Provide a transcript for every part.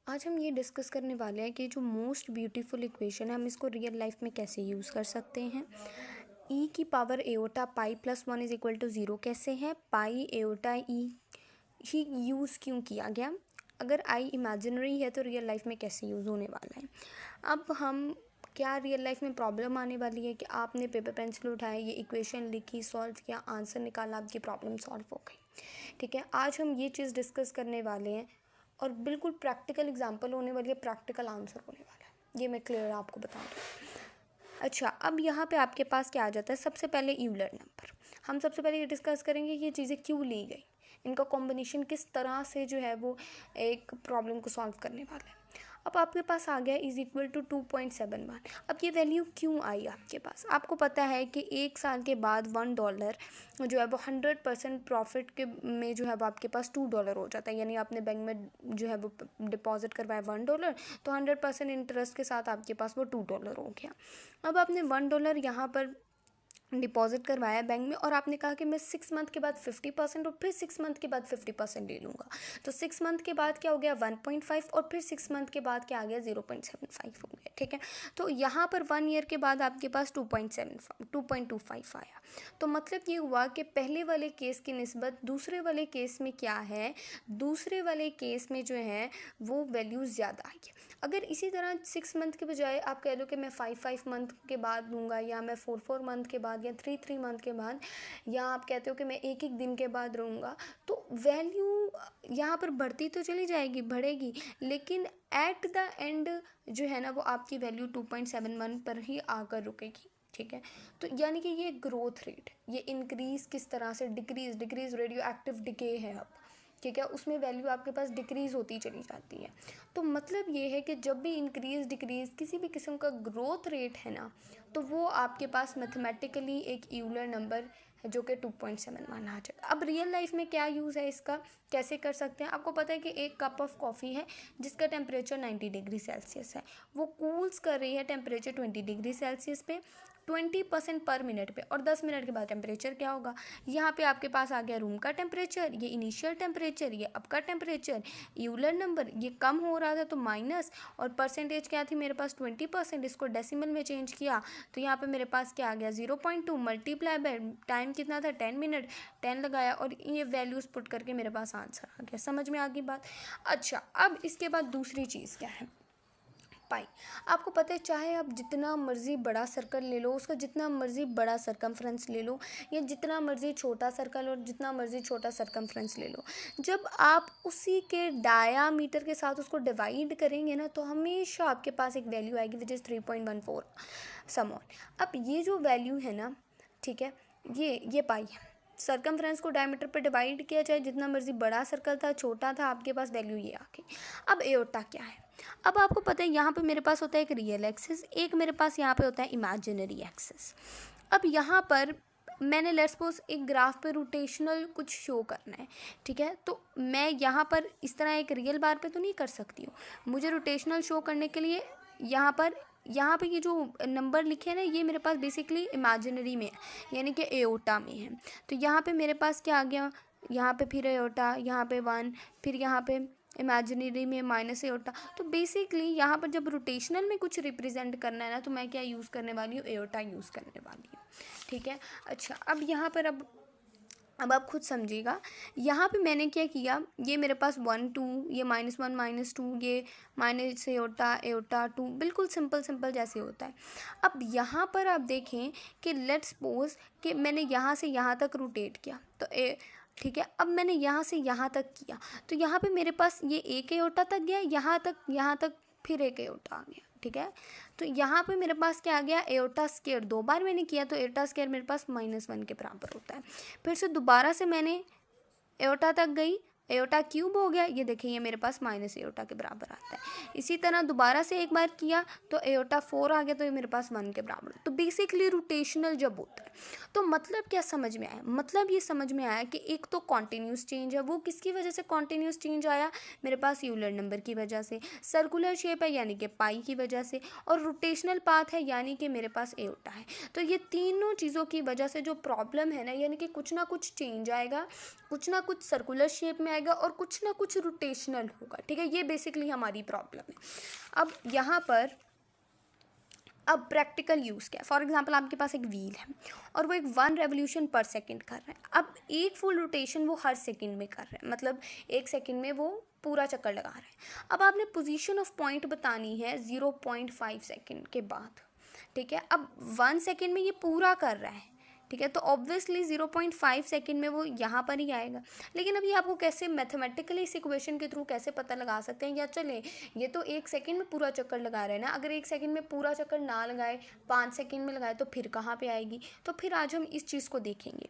आज हम ये डिस्कस करने वाले हैं कि जो मोस्ट ब्यूटीफुल इक्वेशन है हम इसको रियल लाइफ में कैसे यूज़ कर सकते हैं। ई की power iota pi plus one is equal to zero कैसे है, पाई एओटा ई ही यूज़ क्यों किया गया, अगर आई इमेजिनरी है तो रियल लाइफ में कैसे यूज़ होने वाला है। अब हम क्या रियल लाइफ में प्रॉब्लम आने वाली है कि आपने पेपर पेंसिल उठाया, ये इक्वेशन लिखी, सॉल्व किया, आंसर निकाला, आपकी प्रॉब्लम सॉल्व हो गई। ठीक है, आज हम ये चीज़ डिस्कस करने वाले हैं और बिल्कुल प्रैक्टिकल एग्जांपल होने वाली है, प्रैक्टिकल आंसर होने वाला है, ये मैं क्लियर आपको बता दूँ। अच्छा, अब यहाँ पे आपके पास क्या आ जाता है, सबसे पहले यूलर नंबर। हम सबसे पहले ये डिस्कस करेंगे कि ये चीज़ें क्यों ली गई, इनका कॉम्बिनेशन किस तरह से जो है वो एक प्रॉब्लम को सॉल्व करने वाला है। अब आपके पास आ गया इज इक्वल टू 2.71। अब ये वैल्यू क्यों आई आपके पास, आपको पता है कि एक साल के बाद $1 जो है वो 100% प्रॉफिट के में जो है वो आपके पास $2 हो जाता है। यानी आपने बैंक में जो है वो डिपॉजिट करवाया $1, तो 100% इंटरेस्ट के साथ आपके पास वो $2 हो गया। अब आपने $1 यहाँ पर डिपॉजिट करवाया बैंक में और आपने कहा कि मैं 6 मंथ के बाद 50% और फिर 6 मंथ के बाद 50% ले लूँगा। तो 6 मंथ के बाद क्या हो गया 1.5 और फिर 6 मंथ के बाद क्या आ गया 0.75 हो गया। ठीक है, तो यहाँ पर 1 ईयर के बाद आपके पास 2.25 आया। तो मतलब ये हुआ कि पहले वाले केस की निस्बत दूसरे वाले केस में क्या है, दूसरे वाले केस में जो है वो वैल्यू ज़्यादा आई है। अगर इसी तरह 6 मंथ के बजाय आप कह लो कि मैं 5 मंथ के बाद लूँगा, या मैं 4 मंथ के बाद, या 3 मंथ के बाद, या आप कहते हो कि मैं एक दिन के बाद रहूँगा, तो वैल्यू यहाँ पर बढ़ती तो चली जाएगी, बढ़ेगी, लेकिन एट द एंड जो है ना वो आपकी वैल्यू 2.71 पर ही आकर रुकेगी। ठीक है, तो यानी कि ये ग्रोथ रेट, ये इंक्रीज़ किस तरह से, डिक्रीज़ रेडियो एक्टिव डिके है अब। ठीक है, उसमें वैल्यू आपके पास डिक्रीज़ होती चली जाती है। तो मतलब ये है कि जब भी इंक्रीज़ डिक्रीज़ किसी भी किस्म का ग्रोथ रेट है ना, तो वो आपके पास मैथमेटिकली एक यूलर नंबर है जो कि 2.71 आ जाएगा। अब रियल लाइफ में क्या यूज़ है इसका, कैसे कर सकते हैं। आपको पता है कि एक कप ऑफ कॉफ़ी है जिसका टेम्परेचर 90 डिग्री सेल्सियस है, वो कूल्स कर रही है टेम्परेचर 20 डिग्री सेल्सियस पे 20% पर मिनट पे, और 10 मिनट के बाद टेम्परेचर क्या होगा, यहाँ पे आपके पास आ गया रूम का टेम्परेचर, ये इनिशियल टेम्परेचर, ये अब का टेम्परेचर, यूलर नंबर, ये कम हो रहा था तो माइनस, और परसेंटेज क्या थी मेरे पास 20%, इसको डेसिमल में चेंज किया तो यहाँ पे मेरे पास क्या आ गया 0.2 मल्टीप्लाई बाय टाइम कितना था 10 मिनट, 10 लगाया और ये वैल्यूज़ पुट करके मेरे पास आंसर आ गया। समझ में आ गई बात। अच्छा, अब इसके बाद दूसरी चीज़ क्या है, पाई। आपको पता है चाहे आप जितना मर्ज़ी बड़ा सर्कल ले लो, उसका जितना मर्ज़ी बड़ा सरकमफ्रेंस ले लो, या जितना मर्ज़ी छोटा सर्कल और जितना मर्ज़ी छोटा सरकमफ्रेंस ले लो, जब आप उसी के डायामीटर के साथ उसको डिवाइड करेंगे ना तो हमेशा आपके पास एक वैल्यू आएगी विच इज़ 3.14 सम ऑन। अब ये जो वैल्यू है ना, ठीक है, ये पाई है। सरकमफ्रेंस को डायमीटर पे डिवाइड किया जाए, जितना मर्ज़ी बड़ा सर्कल था छोटा था, आपके पास वैल्यू ये आ गई। अब एओर्टा क्या है, अब आपको पता है यहाँ पे मेरे पास होता है एक रियल एक्सिस, एक मेरे पास यहाँ पे होता है इमेजिनरी एक्सिस। अब यहाँ पर मैंने लेट्स सपोज एक ग्राफ पे रोटेशनल कुछ शो करना है। ठीक है, तो मैं यहाँ पर इस तरह एक रियल बार पे तो नहीं कर सकती हूँ, मुझे रोटेशनल शो करने के लिए यहाँ पे ये जो नंबर लिखे हैं ना, ये मेरे पास बेसिकली इमेजिनरी में है, यानी कि एओटा में है। तो यहाँ पे मेरे पास क्या आ गया, यहाँ पे फिर एओटा, यहाँ पे 1, फिर यहाँ पे इमेजिनरी में माइनस एओटा। तो बेसिकली यहाँ पर जब रोटेशनल में कुछ रिप्रेजेंट करना है ना, तो मैं क्या यूज़ करने वाली हूँ, एओटा यूज़ करने वाली हूँ। ठीक है, अच्छा, अब यहाँ पर अब आप खुद समझिएगा, यहाँ पे मैंने क्या किया, ये मेरे पास 1 2, ये -1 -2, ये माइनस एओटा एओटा 2, बिल्कुल सिंपल जैसे होता है। अब यहाँ पर आप देखें कि लेट्स सपोज कि मैंने यहाँ से यहाँ तक रोटेट किया, तो ठीक है, अब मैंने यहाँ से यहाँ तक किया, तो यहाँ पे मेरे पास ये एक एओटा तक गया, यहाँ तक फिर एक एओटा आ गया। ठीक है, तो यहाँ पे मेरे पास क्या आ गया, एओटा स्क्वायर, 2 बार मैंने किया तो एओटा स्क्वायर मेरे पास -1 के बराबर होता है। फिर से दोबारा से मैंने एओटा तक गई, एओटा क्यूब हो गया, ये देखिए ये मेरे पास माइनस एओटा के बराबर आता है। इसी तरह दोबारा से एक बार किया तो एओटा 4 आ गया, तो ये मेरे पास 1 के बराबर। तो बेसिकली रोटेशनल जब होता है, तो मतलब क्या समझ में आया, मतलब ये समझ में आया कि एक तो कॉन्टीन्यूस चेंज है, वो किसकी वजह से कॉन्टीन्यूस चेंज आया, मेरे पास यूलर नंबर की वजह से, सर्कुलर शेप है यानी कि पाई की वजह से, और रोटेशनल पाथ है यानी कि मेरे पास एओटा है। तो ये तीनों चीज़ों की वजह से जो प्रॉब्लम है ना, यानी कि कुछ ना कुछ चेंज आएगा, कुछ ना कुछ सर्कुलर शेप में आएगा, आएगा और कुछ ना कुछ रोटेशनल होगा, ठीक है। ये बेसिकली हमारी प्रॉब्लम है। अब यहाँ पर अब प्रैक्टिकल यूज़ क्या है। फॉर एग्जांपल आपके पास एक व्हील है और वो एक 1 रेवोल्यूशन पर सेकंड कर रहा है। अब एक फुल रोटेशन वो हर सेकंड में कर रहा है, मतलब 1 सेकंड में वो पूरा चक्कर लगा रहा है। अब आपने पोजीशन ऑफ पॉइंट बतानी है 0.5 सेकंड के बाद, ठीक है। अब 1 सेकंड में ये पूरा कर रहा है, ठीक है, तो ऑब्वियसली 0.5 सेकंड में वो यहाँ पर ही आएगा। लेकिन अभी आपको कैसे मैथमेटिकली इस इक्वेशन के थ्रू कैसे पता लगा सकते हैं, या चले ये तो 1 सेकंड में पूरा चक्कर लगा रहे हैं ना, अगर 1 सेकंड में पूरा चक्कर ना लगाए 5 सेकंड में लगाए तो फिर कहाँ पे आएगी। तो फिर आज हम इस चीज़ को देखेंगे।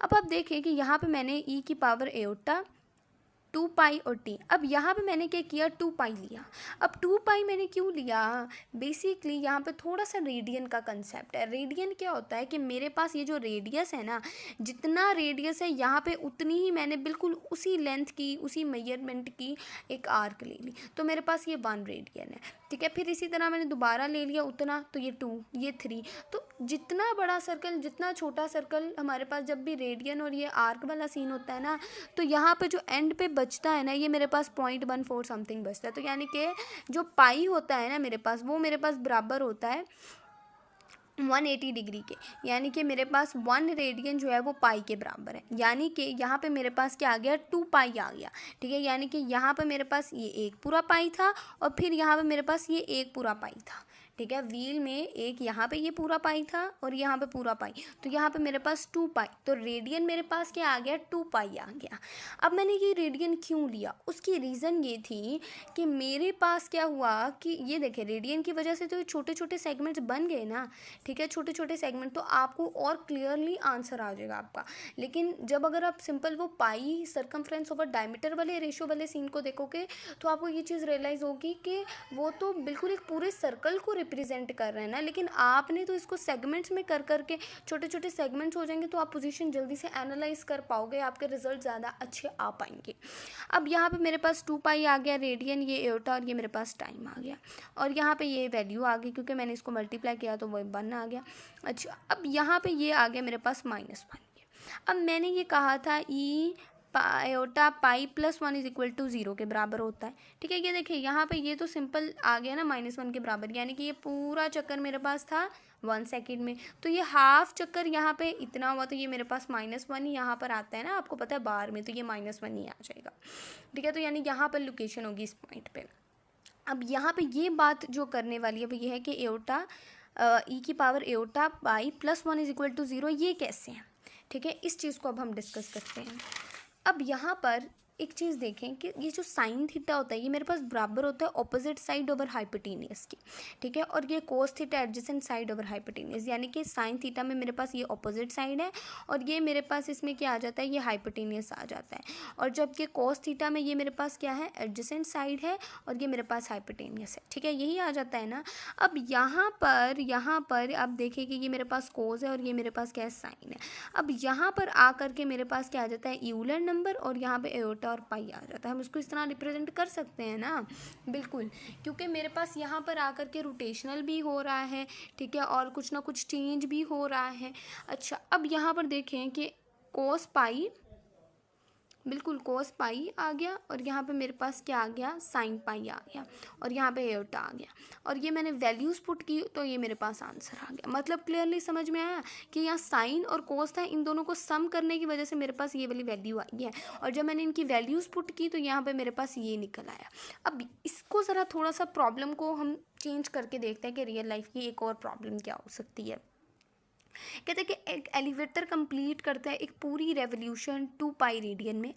अब आप देखें कि यहाँ पे मैंने ई की पावर एओटा 2 पाई और टी। अब यहाँ पे मैंने क्या किया, 2 पाई लिया। अब 2 पाई मैंने क्यों लिया, बेसिकली यहाँ पे थोड़ा सा रेडियन का कंसेप्ट है। रेडियन क्या होता है कि मेरे पास ये जो रेडियस है ना, जितना रेडियस है यहाँ पे उतनी ही मैंने बिल्कुल उसी लेंथ की, उसी मेजरमेंट की एक आर्क ले ली, तो मेरे पास ये 1 रेडियन है, ठीक है। फिर इसी तरह मैंने दोबारा ले लिया उतना, तो ये 2, ये 3। तो जितना बड़ा सर्कल, जितना छोटा सर्कल, हमारे पास जब भी रेडियन और ये आर्क वाला सीन होता है ना, तो यहाँ पे जो एंड पे बचता है ना, ये मेरे पास 0.14 समथिंग बचता है। तो यानी कि जो पाई होता है ना मेरे पास, वो मेरे पास बराबर होता है 180 डिग्री के, यानी कि मेरे पास 1 रेडियन जो है वो पाई के बराबर है। यानी कि यहाँ पे मेरे पास क्या आ गया, 2 पाई आ गया, ठीक है। यानी कि यहाँ पे मेरे पास ये 1 पूरा पाई था और फिर यहाँ पे मेरे पास ये 1 पूरा पाई था, ठीक है। व्हील में एक यहाँ पे ये पूरा पाई था और यहाँ पे पूरा पाई, तो यहाँ पे मेरे पास 2 पाई, तो रेडियन मेरे पास क्या आ गया, 2 पाई आ गया। अब मैंने ये रेडियन क्यों लिया, उसकी रीज़न ये थी कि मेरे पास क्या हुआ कि ये देखें, रेडियन की वजह से तो ये छोटे छोटे सेगमेंट्स बन गए ना, ठीक है, छोटे छोटे सेगमेंट, तो आपको और क्लियरली आंसर आ जाएगा आपका। लेकिन जब अगर आप सिंपल वो पाई सर्कमफ्रेंस ओवर डायमीटर वाले रेशियो वाले सीन को देखोगे तो आपको ये चीज़ रियलाइज़ होगी कि वो तो बिल्कुल एक पूरे सर्कल को रिप्रेजेंट कर रहे हैं ना, लेकिन आपने तो इसको सेगमेंट्स में कर करके छोटे छोटे सेगमेंट्स हो जाएंगे, तो आप पोजीशन जल्दी से एनालाइज कर पाओगे, आपके रिजल्ट ज़्यादा अच्छे आ पाएंगे। अब यहाँ पे मेरे पास 2 पाई आ गया रेडियन, ये एओटा, और ये मेरे पास टाइम आ गया, और यहाँ पे ये वैल्यू आ गई क्योंकि मैंने इसको मल्टीप्लाई किया तो वो 1 आ गया। अच्छा, अब यहाँ पे ये आ गया मेरे पास -1। अब मैंने ये कहा था e iota pi plus 1 is equal to 0 के बराबर होता है, ठीक है। ये देखिए यहाँ पे ये तो सिंपल आ गया ना -1 के बराबर, यानी कि ये पूरा चक्कर मेरे पास था 1 सेकंड में, तो ये हाफ चक्कर यहाँ पे इतना हुआ, तो ये मेरे पास -1 ही यहाँ पर आता है ना, आपको पता है बार में, तो ये -1 ही आ जाएगा, ठीक है। तो यानी यहाँ पर लोकेशन होगी इस पॉइंट पे। अब यहाँ पे ये बात जो करने वाली है वो ये है कि एओटा ई की power iota pi plus 1 is equal to 0, ये कैसे है, ठीक है। इस चीज़ को अब हम डिस्कस करते हैं। अब यहाँ पर एक चीज़ देखें कि ये जो साइन थीटा होता है ये मेरे पास बराबर होता है ऑपोजिट साइड ओवर हाइपोटेनियस की, ठीक है, और ये cos theta adjacent side over hypotenuse, यानी कि साइन थीटा में मेरे पास ये ऑपोजिट साइड है और ये मेरे पास इसमें क्या आ जाता है, ये हाइपोटेनियस आ जाता है, और जबकि कोस थीटा में ये मेरे पास क्या है, एडजेसेंट साइड है और ये मेरे पास हाइपोटेनियस है, ठीक है, यही आ जाता है ना। अब यहाँ पर आप देखिए कि ये मेरे पास कोस है और ये मेरे पास क्या है, साइन है। अब यहाँ पर आ करके मेरे पास क्या आ जाता है, यूलर नंबर, और यहाँ पे एओटा और पाई आ जाता है। हम इसको इस तरह रिप्रेजेंट कर सकते हैं ना, बिल्कुल, क्योंकि मेरे पास यहाँ पर आकर के रोटेशनल भी हो रहा है, ठीक है, और कुछ ना कुछ चेंज भी हो रहा है। अच्छा, अब यहाँ पर देखें कि कोस पाई, बिल्कुल कोस पाई आ गया, और यहाँ पे मेरे पास क्या आ गया, साइन पाई आ गया, और यहाँ पे एओटा आ गया, और ये मैंने वैल्यूज़ पुट की तो ये मेरे पास आंसर आ गया। मतलब क्लियरली समझ में आया कि यहाँ साइन और कोस था, इन दोनों को सम करने की वजह से मेरे पास ये वाली वैल्यू आई है, और जब मैंने इनकी वैल्यूज़ पुट की तो यहाँ पर मेरे पास ये निकल आया। अब इसको ज़रा थोड़ा सा प्रॉब्लम को हम चेंज करके देखते हैं कि रियल लाइफ की एक और प्रॉब्लम क्या हो सकती है। कहते हैं कि एक एलिवेटर कंप्लीट करता है एक पूरी रेवोल्यूशन 2 पाई रेडियन में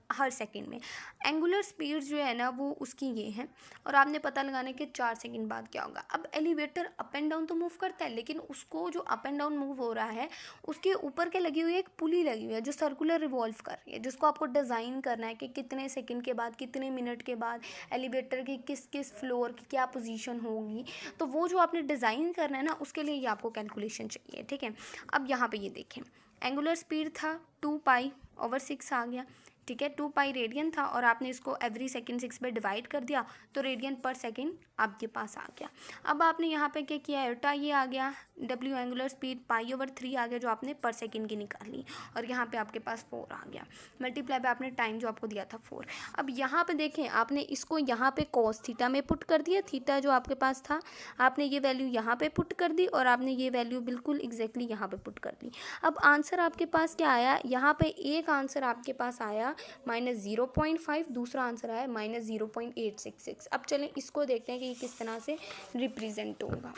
हर सेकंड में। एंगुलर स्पीड जो है ना वो उसकी ये है, और आपने पता लगाने के 4 सेकंड बाद क्या होगा। अब एलिवेटर अप एंड डाउन तो मूव करता है, लेकिन उसको जो अप एंड डाउन मूव हो रहा है उसके ऊपर क्या लगी हुई है, एक पुली लगी हुई है जो सर्कुलर रिवॉल्व कर रही है, जिसको आपको डिज़ाइन करना है कि कितने सेकंड के बाद, कितने मिनट के बाद एलिवेटर की किस किस फ्लोर की क्या पोजीशन होगी। तो वो जो आपने डिज़ाइन करना है ना, उसके लिए ये आपको कैलकुलेशन चाहिए, ठीक है। अब यहाँ पे ये देखें, एंगुलर स्पीड था 2 पाई ओवर 6 आ गया, ठीक है, 2 पाई रेडियन था और आपने इसको एवरी सेकेंड 6 में डिवाइड कर दिया तो रेडियन पर सेकेंड आपके पास आ गया। अब आपने यहाँ पे क्या किया, एटा ये आ गया, डब्ल्यू एंगुलर स्पीड पाई/3 आ गया जो आपने पर सेकेंड की निकाली, और यहाँ पे आपके पास 4 आ गया, मल्टीप्लाई पे आपने टाइम जो आपको दिया था 4। अब यहाँ पे देखें, आपने इसको यहाँ पे कॉस थीटा में पुट कर दिया, थीटा जो आपके पास था आपने ये वैल्यू यहाँ पे पुट कर दी और आपने ये वैल्यू बिल्कुल एग्जैक्टली यहाँ पे पुट कर दी। अब आंसर आपके पास क्या आया, यहाँ पे एक आंसर आपके पास आया -0.5, दूसरा आंसर आया -0.866। अब चलें इसको देखते हैं कि ये किस तरह से रिप्रेजेंट होगा।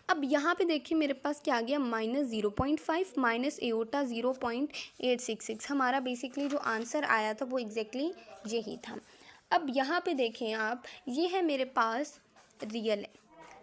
अब यहाँ पे देखिए मेरे पास क्या आ गया, -0.5 माइनस एओटा 0.866। हमारा बेसिकली जो आंसर आया था वो एग्जैक्टली यही था। अब यहाँ पे देखें आप, ये है मेरे पास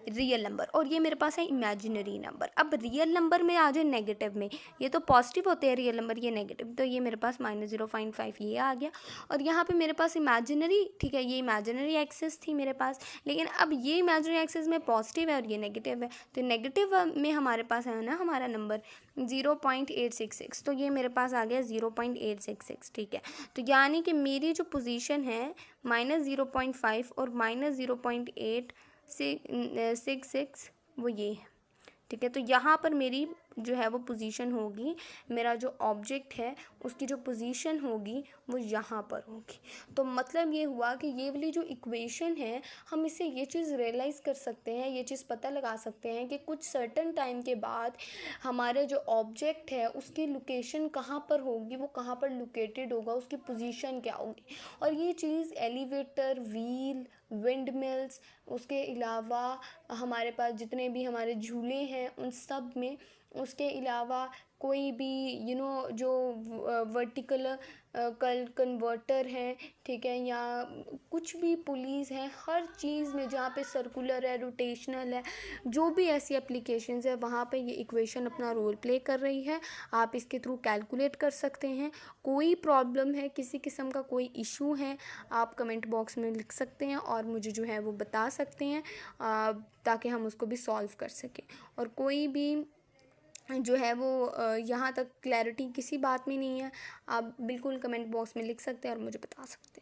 रियल नंबर और ये मेरे पास है इमेजिनरी नंबर। अब रियल नंबर में आ जाए नेगेटिव में, ये तो पॉजिटिव होते हैं रियल नंबर, ये नेगेटिव, तो ये मेरे पास -0.5 ये आ गया। और यहाँ पे मेरे पास इमेजिनरी, ठीक है, ये इमेजिनरी एक्सिस थी मेरे पास, लेकिन अब ये इमेजिनरी एक्सिस में पॉजिटिव है और ये नेगेटिव है, तो नेगेटिव में हमारे पास है ना हमारा नंबर 0.866, तो ये मेरे पास आ गया 0.866। ठीक है, तो यानी कि मेरी जो पोजीशन है -0.5 और -0.866 वो ये है। ठीक है, तो यहाँ पर मेरी जो है वो पोजीशन होगी, मेरा जो ऑब्जेक्ट है उसकी जो पोजीशन होगी वो यहाँ पर होगी। तो मतलब ये हुआ कि ये वाली जो इक्वेशन है, हम इससे ये चीज़ रियलाइज़ कर सकते हैं, ये चीज़ पता लगा सकते हैं कि कुछ सर्टेन टाइम के बाद हमारे जो ऑब्जेक्ट है उसकी लोकेशन कहाँ पर होगी, वो कहाँ पर लोकेटेड होगा, उसकी पोजीशन क्या होगी। और ये चीज़ एलिवेटर, व्हील, विंड मिल्स, उसके अलावा हमारे पास जितने भी हमारे झूले हैं उन सब में, उसके अलावा कोई भी जो वर्टिकल कन्वर्टर है, ठीक है, या कुछ भी पुलीस है, हर चीज़ में जहाँ पे सर्कुलर है, रोटेशनल है, जो भी ऐसी एप्लीकेशंस है वहाँ पे ये इक्वेशन अपना रोल प्ले कर रही है। आप इसके थ्रू कैलकुलेट कर सकते हैं। कोई प्रॉब्लम है, किसी किस्म का कोई इशू है, आप कमेंट बॉक्स में लिख सकते हैं और मुझे जो है वो बता सकते हैं, ताकि हम उसको भी सॉल्व कर सकें। और कोई भी जो है वो यहाँ तक क्लैरिटी किसी बात में नहीं है, आप बिल्कुल कमेंट बॉक्स में लिख सकते हैं और मुझे बता सकते हैं।